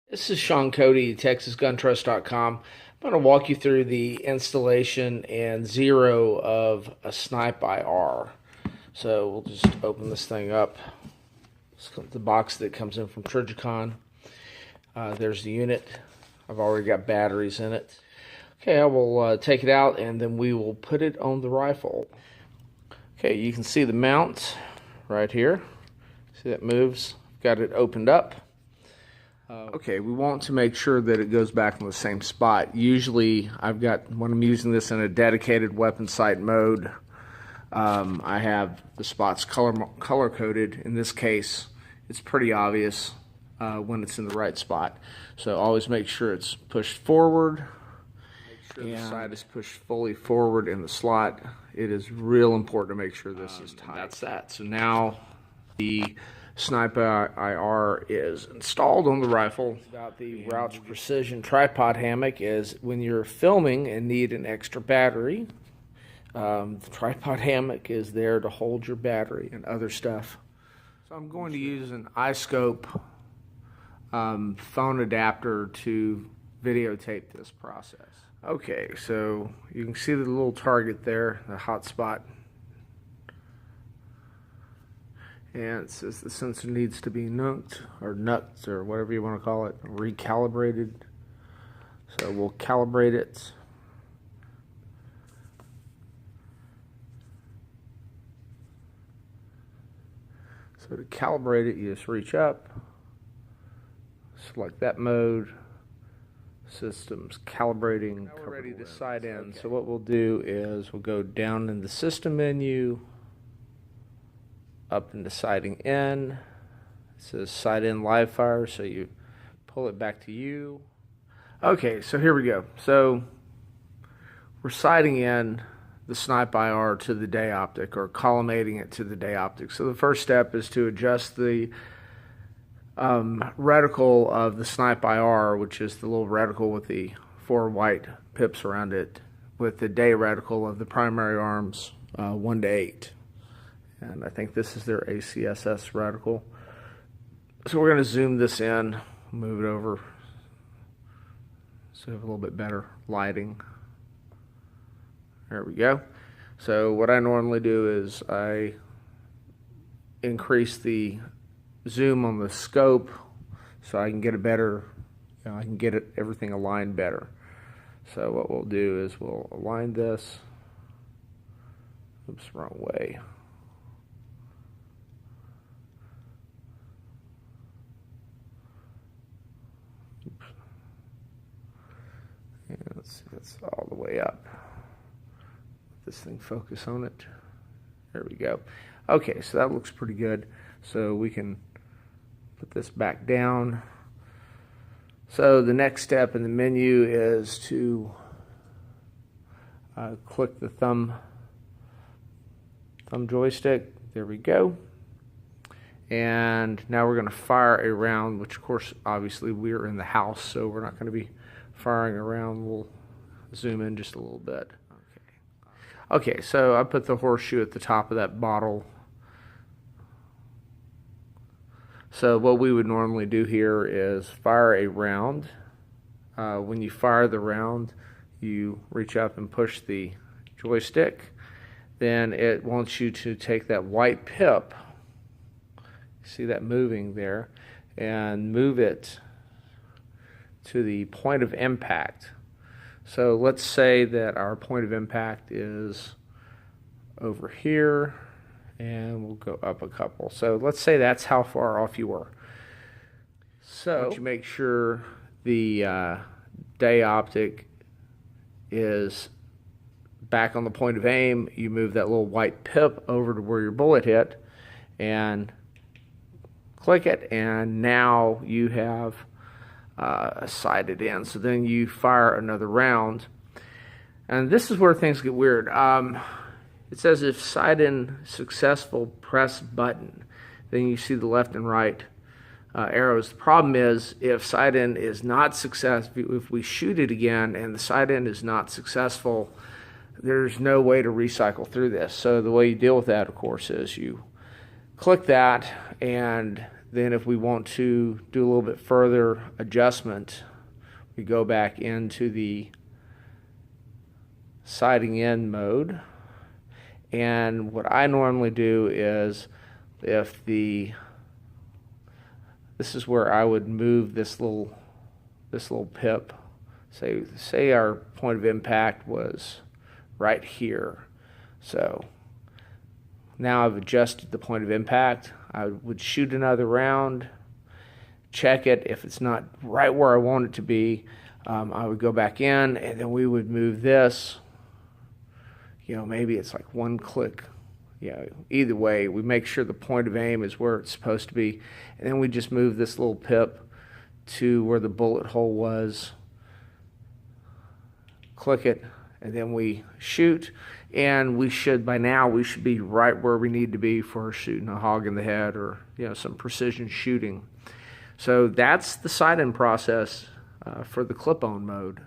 This is Sean Cody, TexasGunTrust.com. I'm going to walk you through the installation and zero of a Snipe-IR. So we'll just open this thing up. It's the box that comes in from Trijicon. There's the unit. I've already got batteries in it. Okay, I will take it out and then we will put it on the rifle. Okay, you can see the mount right here. See that moves? Got it opened up. Okay, we want to make sure that it goes back in the same spot. Usually, when I'm using this in a dedicated weapon sight mode, I have the spots color coded. In this case, it's pretty obvious when it's in the right spot. So always make sure it's pushed forward. Make sure the sight is pushed fully forward in the slot. It is real important to make sure this is tight. That's that. So now the Snipe-IR is installed on the rifle. About the Rouch Precision tripod hammock is when you're filming and need an extra battery, the tripod hammock is there to hold your battery and other stuff. So I'm going to use an iScope phone adapter to videotape this process. Okay, so you can see the little target there, the hot spot. And it says the sensor needs to be nucked or whatever you want to call it, recalibrated. So we'll calibrate it. So to calibrate it, you just reach up, select that mode, systems calibrating. Now we're ready to sight in. Okay. So what we'll do is we'll go down in the system menu, up into sighting in. It says sight in live fire, so you pull it back to you. Okay, so here we go. So we're sighting in the Snipe-IR to the day optic, or collimating it to the day optic. So the first step is to adjust the reticle of the Snipe-IR, which is the little reticle with the 4 white pips around it, with the day reticle of the primary arms 1 to 8. And I think this is their ACSS reticle. So we're going to zoom this in, move it over so we have a little bit better lighting. There we go. So what I normally do is I increase the zoom on the scope so I can get a better, I can get everything aligned better. So what we'll do is we'll align this. Oops, wrong way. And let's see, that's all the way up. Let this thing focus on it. There we go. Okay, so that looks pretty good. So we can put this back down. So the next step in the menu is to click the thumb joystick. There we go. And now we're going to fire a round, which of course obviously we're in the house, so we're not going to be firing around. We'll zoom in just a little bit. Okay, so I put the horseshoe at the top of that bottle. So what we would normally do here is fire a round. When you fire the round, you reach up and push the joystick. Then it wants you to take that white pip, see that moving there, and move it to the point of impact. So let's say that our point of impact is over here, and we'll go up a couple. So let's say that's how far off you were. So once you make sure the day optic is back on the point of aim, you move that little white pip over to where your bullet hit and click it, and now you have sighted in. So then you fire another round, and this is where things get weird. It says if sight in successful, press button. Then you see the left and right arrows. The problem is if sight in is not successful, if we shoot it again and the sight in is not successful, there's no way to recycle through this. So the way you deal with that, of course, is you click that, and Then if we want to do a little bit further adjustment, we go back into the sighting in mode. And what I normally do is, if this is where I would move this little pip. Say our point of impact was right here. So now I've adjusted the point of impact. I would shoot another round, check it. If it's not right where I want it to be, I would go back in, and then we would move this. Maybe it's like one click. Either way, we make sure the point of aim is where it's supposed to be, and then we just move this little pip to where the bullet hole was, click it, and then we shoot. And by now we should be right where we need to be for shooting a hog in the head, or some precision shooting. So that's the sight-in process for the clip-on mode.